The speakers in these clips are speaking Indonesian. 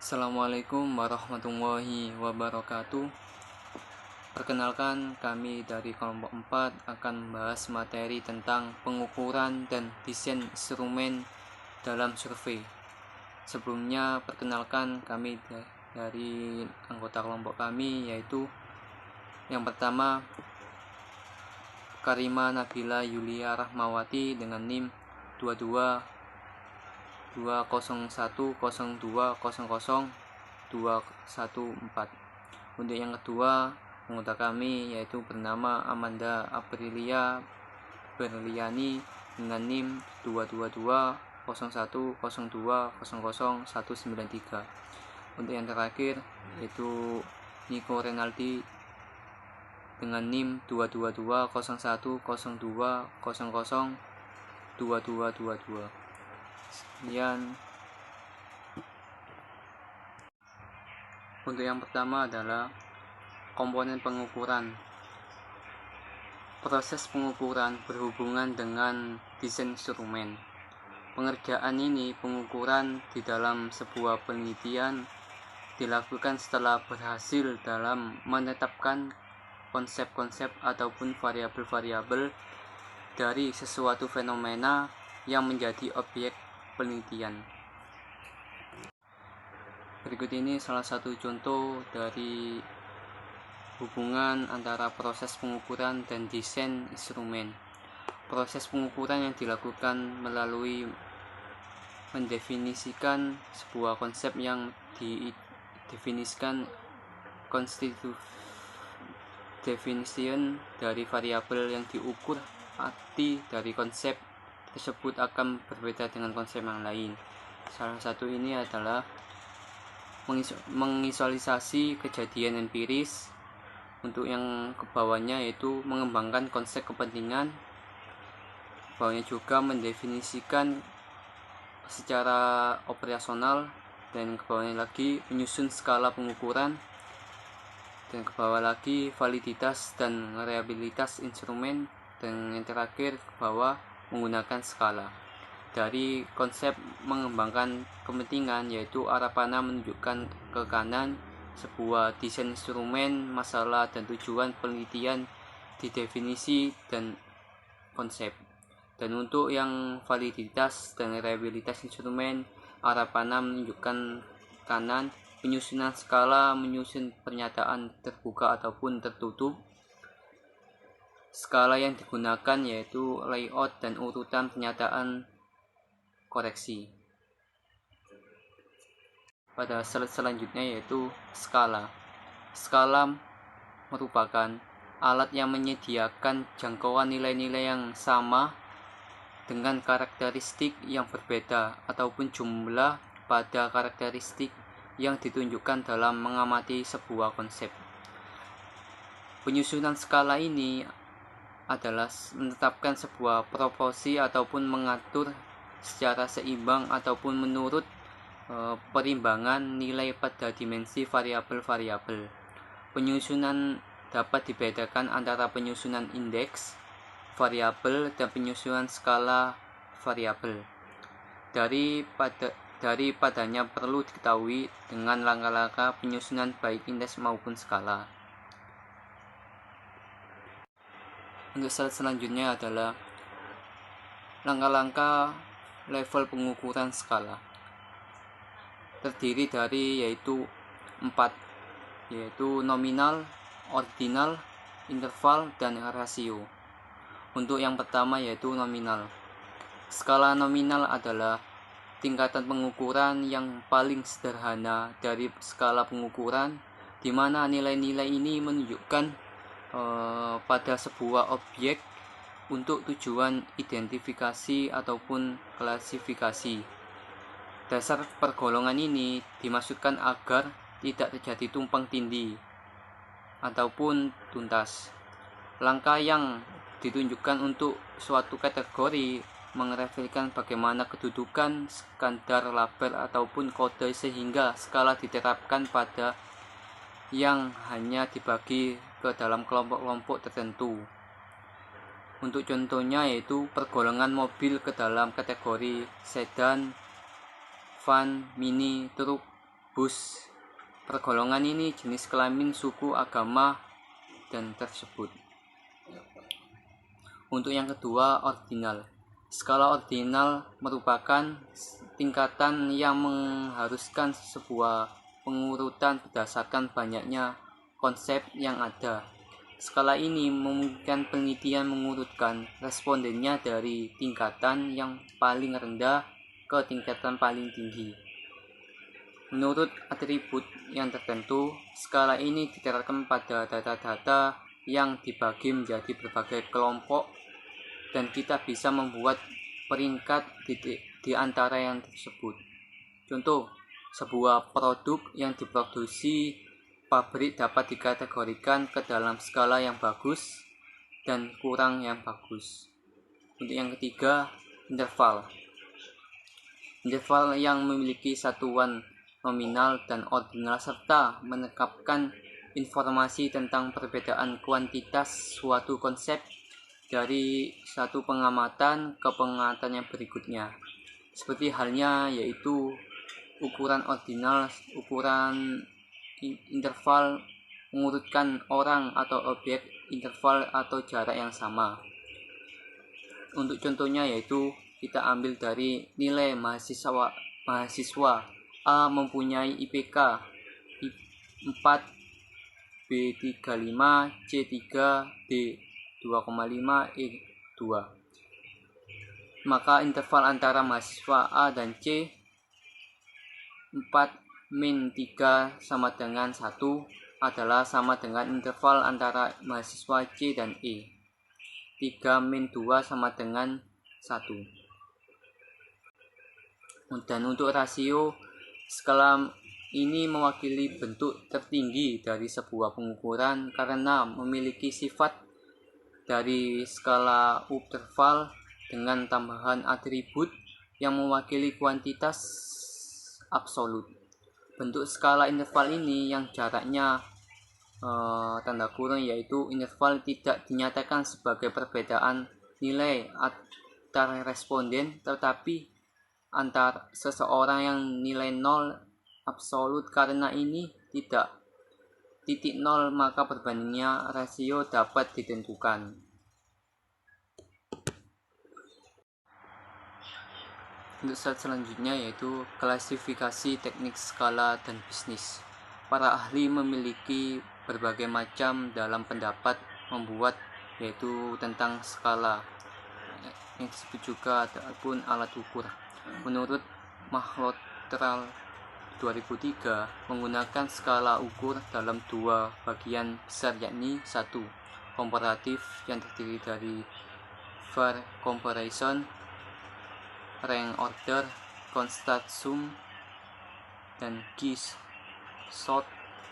Assalamualaikum warahmatullahi wabarakatuh. Perkenalkan, kami dari kelompok 4 akan membahas materi tentang pengukuran dan desain instrumen dalam survei. Sebelumnya, perkenalkan kami dari anggota kelompok kami, yaitu yang pertama Karima Nabila Yulia Rahmawati dengan NIM 22 2010200 214. Untuk yang kedua, anggota kami yaitu bernama Amanda Aprilia Berliani dengan NIM 2220102000193. Untuk yang terakhir yaitu Nico Renaldi dengan NIM 2220102002222. Kemudian untuk yang pertama adalah komponen pengukuran. Proses pengukuran berhubungan dengan desain instrumen. Pengerjaan ini, pengukuran di dalam sebuah penelitian, dilakukan setelah berhasil dalam menetapkan konsep-konsep ataupun variabel-variabel dari sesuatu fenomena yang menjadi objek penelitian. Berikut ini salah satu contoh dari hubungan antara proses pengukuran dan desain instrumen. Proses pengukuran yang dilakukan melalui mendefinisikan sebuah konsep yang didefinisikan definition dari variabel yang diukur. Arti dari konsep tersebut akan berbeda dengan konsep yang lain. Salah satu ini adalah mengvisualisasi kejadian empiris. Untuk yang kebawahnya yaitu mengembangkan konsep kepentingan. Bawahnya juga mendefinisikan secara operasional, dan ke bawahnya lagi menyusun skala pengukuran, dan ke bawah lagi validitas dan reliabilitas instrumen, dan yang terakhir ke bawah menggunakan skala. Dari konsep mengembangkan kepentingan yaitu arah panah menunjukkan ke kanan, sebuah desain instrumen, masalah dan tujuan penelitian, didefinisi dan konsep. Dan untuk yang validitas dan reliabilitas instrumen, arah panah menunjukkan kanan, penyusunan skala menyusun pernyataan terbuka ataupun tertutup. Skala yang digunakan yaitu layout dan urutan pernyataan koreksi. Pada slide selanjutnya yaitu skala. Skala merupakan alat yang menyediakan jangkauan nilai-nilai yang sama dengan karakteristik yang berbeda ataupun jumlah pada karakteristik yang ditunjukkan dalam mengamati sebuah konsep. Penyusunan skala ini adalah menetapkan sebuah proporsi ataupun mengatur secara seimbang ataupun menurut perimbangan nilai pada dimensi variabel-variabel. Penyusunan dapat dibedakan antara penyusunan indeks variabel dan penyusunan skala variabel. Daripadanya perlu diketahui dengan langkah-langkah penyusunan baik indeks maupun skala. Untuk slide selanjutnya adalah langkah-langkah level pengukuran skala. Terdiri dari yaitu 4, yaitu nominal, ordinal, interval, dan rasio. Untuk yang pertama yaitu nominal. Skala nominal adalah tingkatan pengukuran yang paling sederhana dari skala pengukuran, di mana nilai-nilai ini menunjukkan pada sebuah objek untuk tujuan identifikasi ataupun klasifikasi. Dasar pergolongan ini dimaksudkan agar tidak terjadi tumpang tindih ataupun tuntas. Langkah yang ditunjukkan untuk suatu kategori merefleksikan bagaimana kedudukan standar label ataupun kode, sehingga skala diterapkan pada yang hanya dibagi ke dalam kelompok-kelompok tertentu. Untuk contohnya yaitu pergolongan mobil ke dalam kategori sedan, van, mini, truk, bus. Pergolongan ini jenis kelamin, suku, agama, dan tersebut. Untuk yang kedua, ordinal. Skala ordinal merupakan tingkatan yang mengharuskan sebuah pengurutan berdasarkan banyaknya konsep yang ada. Skala ini memungkinkan penelitian mengurutkan respondennya dari tingkatan yang paling rendah ke tingkatan paling tinggi. Menurut atribut yang tertentu, skala ini diterapkan pada data-data yang dibagi menjadi berbagai kelompok, dan kita bisa membuat peringkat di antara yang tersebut. Contoh, sebuah produk yang diproduksi pabrik dapat dikategorikan ke dalam skala yang bagus dan kurang yang bagus. Untuk yang ketiga, interval. Interval yang memiliki satuan nominal dan ordinal serta menetapkan informasi tentang perbedaan kuantitas suatu konsep dari satu pengamatan ke pengamatan yang berikutnya. Seperti halnya yaitu ukuran ordinal, ukuran interval mengurutkan orang atau objek, interval atau jarak yang sama. Untuk contohnya yaitu kita ambil dari nilai mahasiswa A mempunyai IPK 4, B 35, C 3, D 2,5, E 2. Maka interval antara mahasiswa A dan C 4-3 sama dengan 1 adalah sama dengan interval antara mahasiswa C dan E 3-2 sama dengan 1. Dan untuk rasio, skala ini mewakili bentuk tertinggi dari sebuah pengukuran karena memiliki sifat dari skala interval dengan tambahan atribut yang mewakili kuantitas absolut. Bentuk skala interval ini yang jaraknya tanda kurung yaitu interval tidak dinyatakan sebagai perbedaan nilai antar responden, tetapi antar seseorang yang nilai 0 absolut. Karena ini tidak titik 0, maka perbandingannya rasio dapat ditentukan. Untuk slide selanjutnya yaitu klasifikasi teknik skala dan bisnis. Para ahli memiliki berbagai macam dalam pendapat membuat, yaitu tentang skala yang disebut juga ataupun alat ukur. Menurut Malhotra 2003, menggunakan skala ukur dalam dua bagian besar, yakni 1. Komparatif yang terdiri dari var comparison, rank order, constant sum, dan keys sort,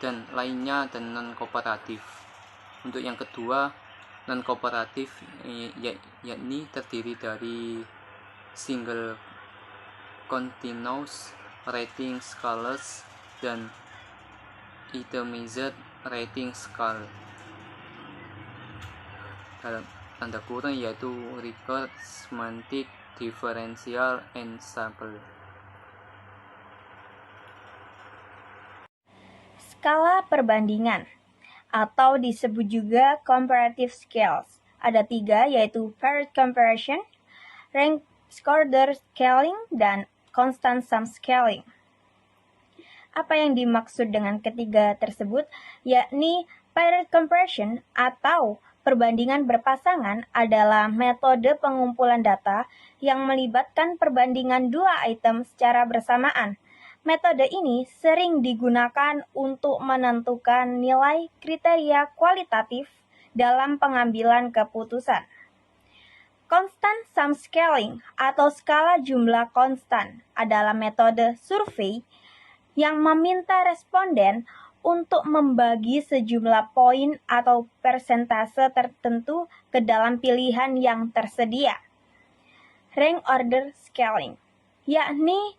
dan lainnya, dan non-kooperatif. Untuk yang kedua, non-kooperatif yakni terdiri dari single continuous rating scales dan itemized rating scale dalam tanda kurung yaitu record, semantic, differential, and sample. Skala perbandingan atau disebut juga comparative scales. Ada 3, yaitu paired comparison, rank order scaling, dan constant sum scaling. Apa yang dimaksud dengan ketiga tersebut? Yakni paired comparison atau perbandingan berpasangan adalah metode pengumpulan data yang melibatkan perbandingan dua item secara bersamaan. Metode ini sering digunakan untuk menentukan nilai kriteria kualitatif dalam pengambilan keputusan. Constant sum scaling atau skala jumlah konstan adalah metode survei yang meminta responden untuk membagi sejumlah poin atau persentase tertentu ke dalam pilihan yang tersedia. Rank order scaling, yakni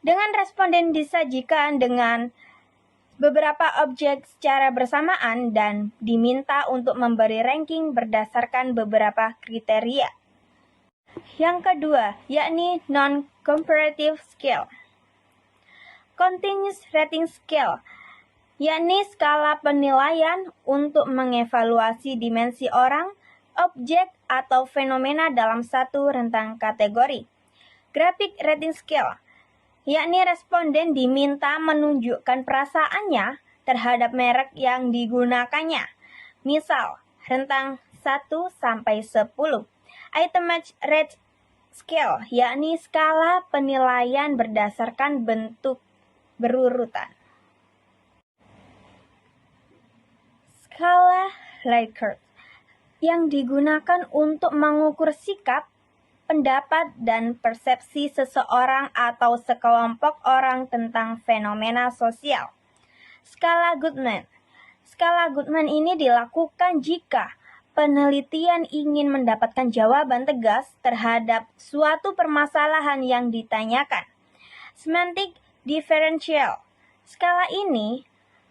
dengan responden disajikan dengan beberapa objek secara bersamaan dan diminta untuk memberi ranking berdasarkan beberapa kriteria. Yang kedua, yakni non-comparative scale. Continuous Rating Scale, yakni skala penilaian untuk mengevaluasi dimensi orang, objek, atau fenomena dalam satu rentang kategori. Graphic Rating Scale, yakni responden diminta menunjukkan perasaannya terhadap merek yang digunakannya. Misal, rentang 1 sampai 10. Item Match Rate Scale, yakni skala penilaian berdasarkan bentuk berurutan. Skala Likert, yang digunakan untuk mengukur sikap, pendapat, dan persepsi seseorang atau sekelompok orang tentang fenomena sosial. Skala Goodman. Skala Goodman ini dilakukan jika penelitian ingin mendapatkan jawaban tegas terhadap suatu permasalahan yang ditanyakan. Semantic Differential. Skala ini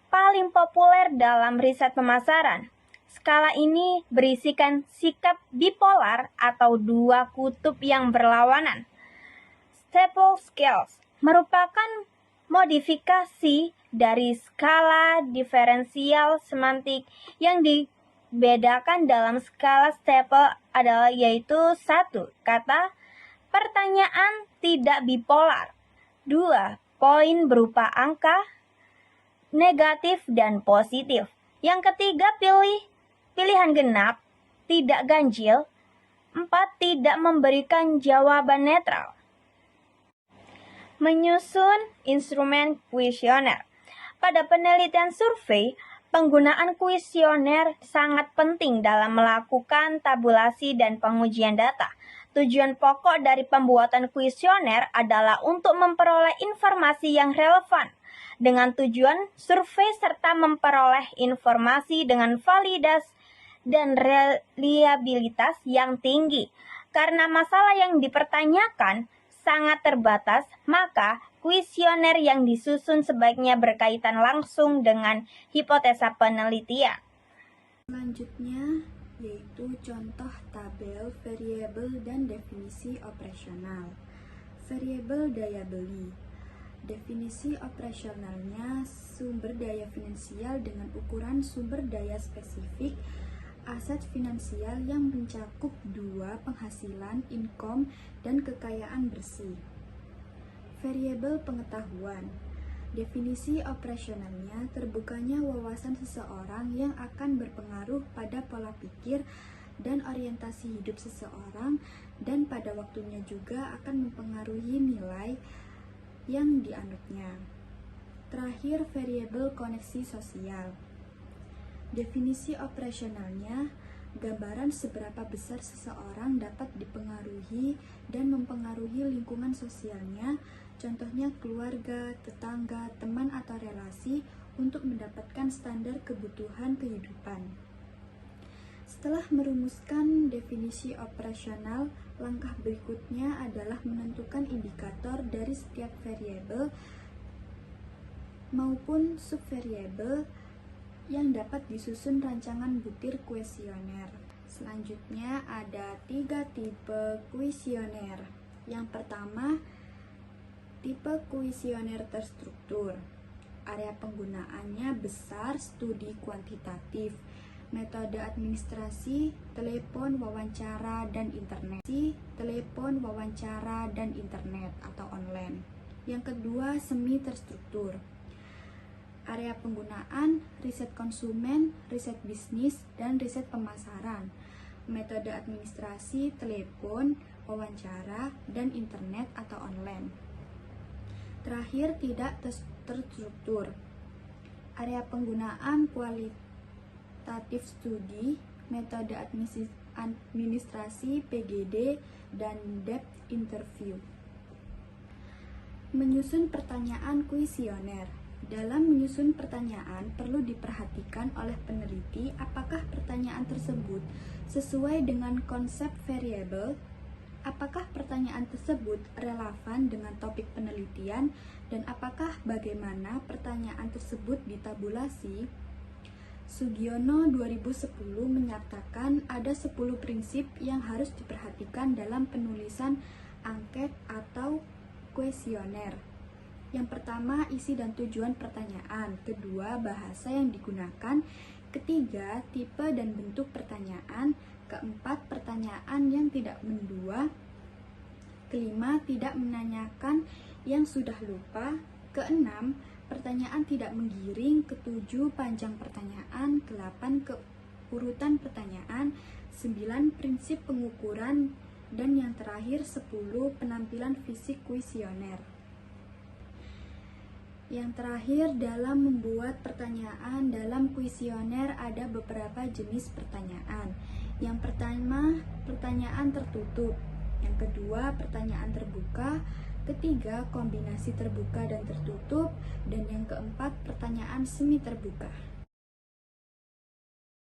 paling populer dalam riset pemasaran. Skala ini berisikan sikap bipolar atau dua kutub yang berlawanan. Staple Scales merupakan modifikasi dari skala diferensial semantik. Yang dibedakan dalam skala Staple adalah yaitu 1. Kata pertanyaan tidak bipolar. 2. Poin berupa angka, negatif dan positif. Yang ketiga pilihan genap, tidak ganjil. 4. Tidak memberikan jawaban netral. Menyusun instrumen kuesioner. Pada penelitian survei, penggunaan kuesioner sangat penting dalam melakukan tabulasi dan pengujian data. Tujuan pokok dari pembuatan kuesioner adalah untuk memperoleh informasi yang relevan dengan tujuan survei serta memperoleh informasi dengan validitas dan reliabilitas yang tinggi. Karena masalah yang dipertanyakan sangat terbatas, maka kuesioner yang disusun sebaiknya berkaitan langsung dengan hipotesa penelitian. Selanjutnya yaitu contoh tabel variabel dan definisi operasional. Variabel daya beli. Definisi operasionalnya sumber daya finansial dengan ukuran sumber daya spesifik aset finansial yang mencakup dua penghasilan, income, dan kekayaan bersih. Variabel pengetahuan. Definisi operasionalnya terbukanya wawasan seseorang yang akan berpengaruh pada pola pikir dan orientasi hidup seseorang dan pada waktunya juga akan mempengaruhi nilai yang dianutnya. Terakhir, variabel koneksi sosial. Definisi operasionalnya gambaran seberapa besar seseorang dapat dipengaruhi dan mempengaruhi lingkungan sosialnya, contohnya keluarga, tetangga, teman atau relasi untuk mendapatkan standar kebutuhan kehidupan. Setelah merumuskan definisi operasional, langkah berikutnya adalah menentukan indikator dari setiap variabel maupun subvariabel yang dapat disusun rancangan butir kuesioner. Selanjutnya ada 3 tipe kuesioner. Yang pertama, tipe kuesioner terstruktur. Area penggunaannya besar, studi kuantitatif, metode administrasi, telepon, wawancara, dan internet. Telepon, wawancara, dan internet atau online. Yang kedua, semi terstruktur. Area penggunaan, riset konsumen, riset bisnis, dan riset pemasaran. Metode administrasi, telepon, wawancara, dan internet atau online. Terakhir, tidak terstruktur. Area penggunaan kualitatif studi, metode administrasi, PGD, dan depth interview. Menyusun pertanyaan kuesioner. Dalam menyusun pertanyaan, perlu diperhatikan oleh peneliti apakah pertanyaan tersebut sesuai dengan konsep variabel, apakah pertanyaan tersebut relevan dengan topik penelitian, dan apakah bagaimana pertanyaan tersebut ditabulasi. Sugiono 2010 menyatakan ada 10 prinsip yang harus diperhatikan dalam penulisan angket atau kuesioner. Yang pertama, isi dan tujuan pertanyaan. Kedua, bahasa yang digunakan. Ketiga, tipe dan bentuk pertanyaan. Keempat, pertanyaan yang tidak mendua. Kelima, tidak menanyakan yang sudah lupa. Keenam, pertanyaan tidak menggiring. Ketujuh, panjang pertanyaan. Kedelapan, keurutan pertanyaan. 9, prinsip pengukuran. Dan yang terakhir 10, penampilan fisik kuesioner. Yang terakhir, dalam membuat pertanyaan dalam kuesioner ada beberapa jenis pertanyaan. Yang pertama, pertanyaan tertutup. Yang kedua, pertanyaan terbuka. Ketiga, kombinasi terbuka dan tertutup. Dan yang keempat, pertanyaan semi terbuka.